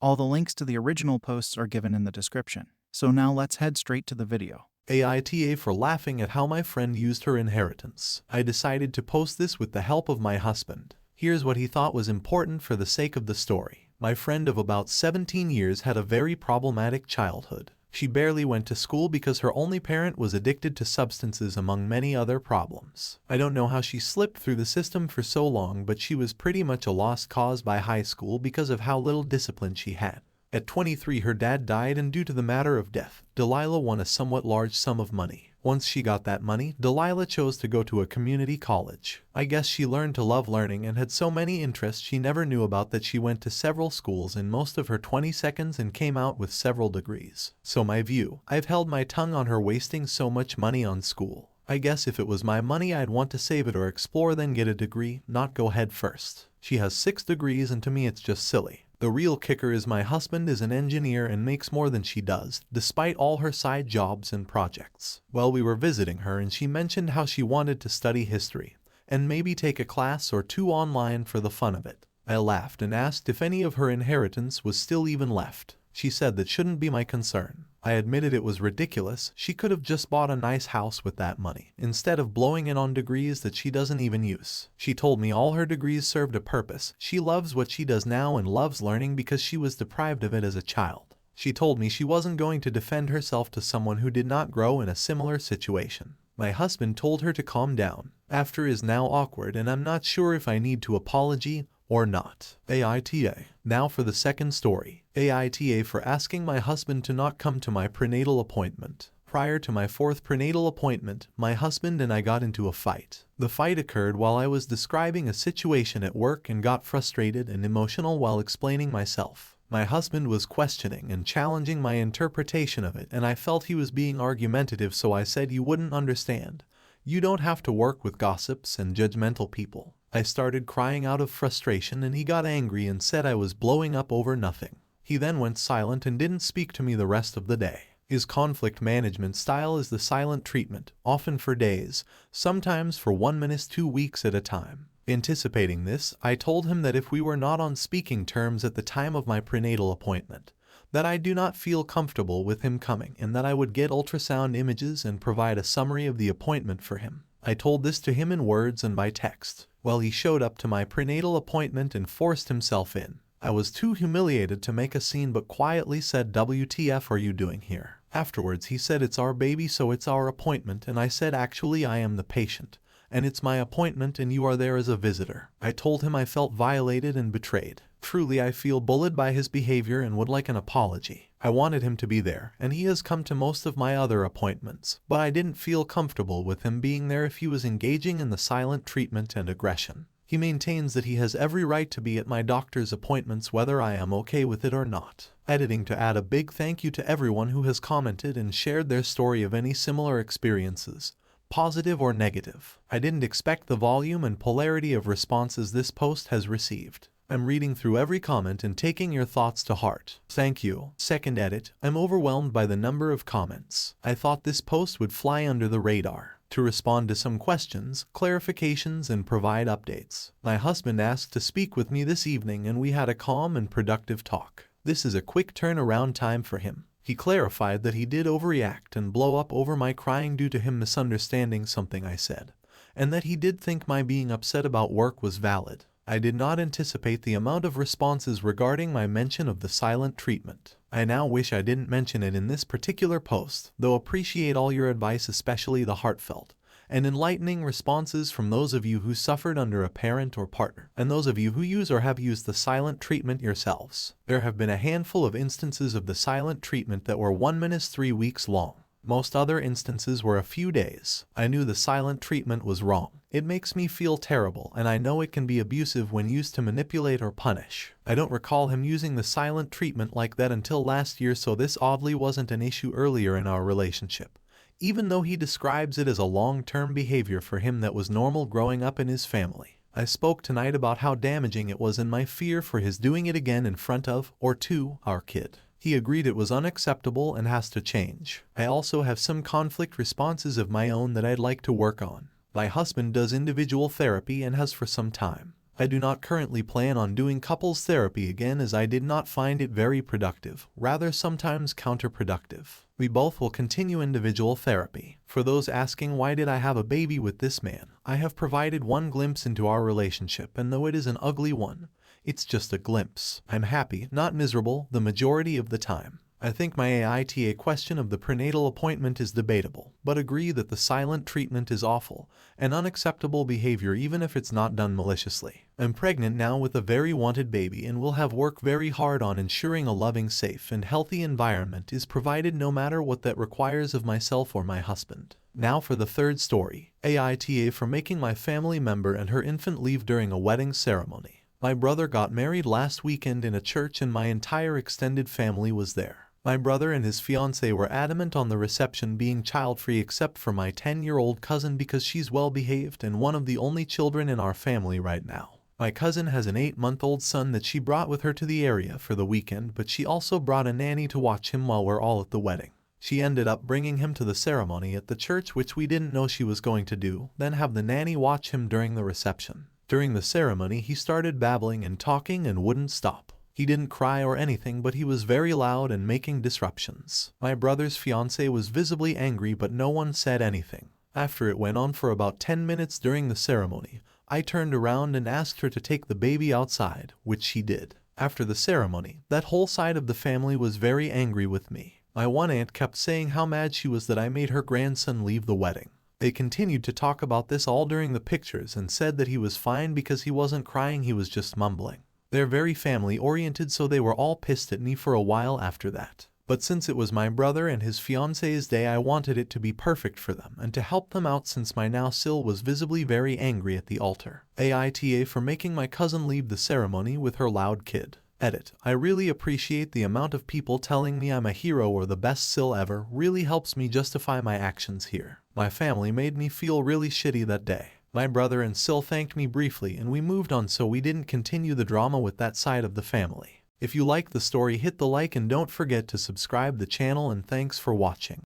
All the links to the original posts are given in the description. So now let's head straight to the video. AITA for laughing at how my friend used her inheritance. I decided to post this with the help of my husband. Here's what he thought was important for the sake of the story. My friend of about 17 years had a very problematic childhood. She barely went to school because her only parent was addicted to substances among many other problems. I don't know how she slipped through the system for so long, but she was pretty much a lost cause by high school because of how little discipline she had. At 23, her dad died, and due to the matter of death, Delilah won a somewhat large sum of money. Once she got that money, Delilah chose to go to a community college. I guess she learned to love learning and had so many interests she never knew about that she went to several schools in most of her 20 seconds and came out with several degrees. So my view, I've held my tongue on her wasting so much money on school. I guess if it was my money, I'd want to save it or explore, then get a degree, not go head first. She has 6 degrees, and to me it's just silly. The real kicker is my husband is an engineer and makes more than she does, despite all her side jobs and projects. Well, we were visiting her and she mentioned how she wanted to study history, and maybe take a class or 2 online for the fun of it. I laughed and asked if any of her inheritance was still even left. She said that shouldn't be my concern. I admitted it was ridiculous. She could have just bought a nice house with that money, instead of blowing it on degrees that she doesn't even use. She told me all her degrees served a purpose. She loves what she does now and loves learning because she was deprived of it as a child. She told me she wasn't going to defend herself to someone who did not grow in a similar situation. My husband told her to calm down. After is now awkward, and I'm not sure if I need to apology or not. AITA. Now for the second story. AITA for asking my husband to not come to my prenatal appointment. Prior to my 4th prenatal appointment, my husband and I got into a fight. The fight occurred while I was describing a situation at work and got frustrated and emotional while explaining myself. My husband was questioning and challenging my interpretation of it, and I felt he was being argumentative, so I said, "You wouldn't understand. You don't have to work with gossips and judgmental people." I started crying out of frustration and he got angry and said I was blowing up over nothing. He then went silent and didn't speak to me the rest of the day. His conflict management style is the silent treatment, often for days, sometimes for 1 minute, 2 weeks at a time. Anticipating this, I told him that if we were not on speaking terms at the time of my prenatal appointment, that I do not feel comfortable with him coming and that I would get ultrasound images and provide a summary of the appointment for him. I told this to him in words and by text. Well, he showed up to my prenatal appointment and forced himself in. I was too humiliated to make a scene but quietly said, "WTF are you doing here?" Afterwards he said, "It's our baby, so it's our appointment," and I said, "Actually, I am the patient, and it's my appointment and you are there as a visitor." I told him I felt violated and betrayed. Truly, I feel bullied by his behavior and would like an apology. I wanted him to be there, and he has come to most of my other appointments, but I didn't feel comfortable with him being there if he was engaging in the silent treatment and aggression. He maintains that he has every right to be at my doctor's appointments whether I am okay with it or not. Editing to add a big thank you to everyone who has commented and shared their story of any similar experiences, positive or negative. I didn't expect the volume and polarity of responses this post has received. I'm reading through every comment and taking your thoughts to heart. Thank you. Second edit. I'm overwhelmed by the number of comments. I thought this post would fly under the radar. To respond to some questions, clarifications, and provide updates. My husband asked to speak with me this evening and we had a calm and productive talk. This is a quick turnaround time for him. He clarified that he did overreact and blow up over my crying due to him misunderstanding something I said, and that he did think my being upset about work was valid. I did not anticipate the amount of responses regarding my mention of the silent treatment. I now wish I didn't mention it in this particular post, though appreciate all your advice, especially the heartfelt and enlightening responses from those of you who suffered under a parent or partner, and those of you who use or have used the silent treatment yourselves. There have been a handful of instances of the silent treatment that were 1 minute 3 weeks long. Most other instances were a few days. I knew the silent treatment was wrong. It makes me feel terrible, and I know it can be abusive when used to manipulate or punish. I don't recall him using the silent treatment like that until last year, so this oddly wasn't an issue earlier in our relationship, even though he describes it as a long-term behavior for him that was normal growing up in his family. I spoke tonight about how damaging it was and my fear for his doing it again in front of, or to, our kid. He agreed it was unacceptable and has to change. I also have some conflict responses of my own that I'd like to work on. My husband does individual therapy and has for some time. I do not currently plan on doing couples therapy again as I did not find it very productive, rather sometimes counterproductive. We both will continue individual therapy. For those asking why did I have a baby with this man, I have provided one glimpse into our relationship, and though it is an ugly one, it's just a glimpse. I'm happy, not miserable, the majority of the time. I think my AITA question of the prenatal appointment is debatable, but agree that the silent treatment is awful and unacceptable behavior even if it's not done maliciously. I'm pregnant now with a very wanted baby and will have worked very hard on ensuring a loving, safe, and healthy environment is provided no matter what that requires of myself or my husband. Now for the third story. AITA for making my family member and her infant leave during a wedding ceremony. My brother got married last weekend in a church and my entire extended family was there. My brother and his fiancée were adamant on the reception being child-free except for my 10-year-old cousin because she's well-behaved and one of the only children in our family right now. My cousin has an 8-month-old son that she brought with her to the area for the weekend, but she also brought a nanny to watch him while we're all at the wedding. She ended up bringing him to the ceremony at the church, which we didn't know she was going to do, then have the nanny watch him during the reception. During the ceremony, he started babbling and talking and wouldn't stop. He didn't cry or anything, but he was very loud and making disruptions. My brother's fiancée was visibly angry, but no one said anything. After it went on for about 10 minutes during the ceremony, I turned around and asked her to take the baby outside, which she did. After the ceremony, that whole side of the family was very angry with me. My one aunt kept saying how mad she was that I made her grandson leave the wedding. They continued to talk about this all during the pictures and said that he was fine because he wasn't crying, he was just mumbling. They're very family-oriented, so they were all pissed at me for a while after that. But since it was my brother and his fiancée's day, I wanted it to be perfect for them and to help them out since my now Sil was visibly very angry at the altar. AITA for making my cousin leave the ceremony with her loud kid. Edit. I really appreciate the amount of people telling me I'm a hero or the best Sil ever, really helps me justify my actions here. My family made me feel really shitty that day. My brother and Sil thanked me briefly and we moved on, so we didn't continue the drama with that side of the family. If you like the story, hit the like and don't forget to subscribe the channel, and thanks for watching.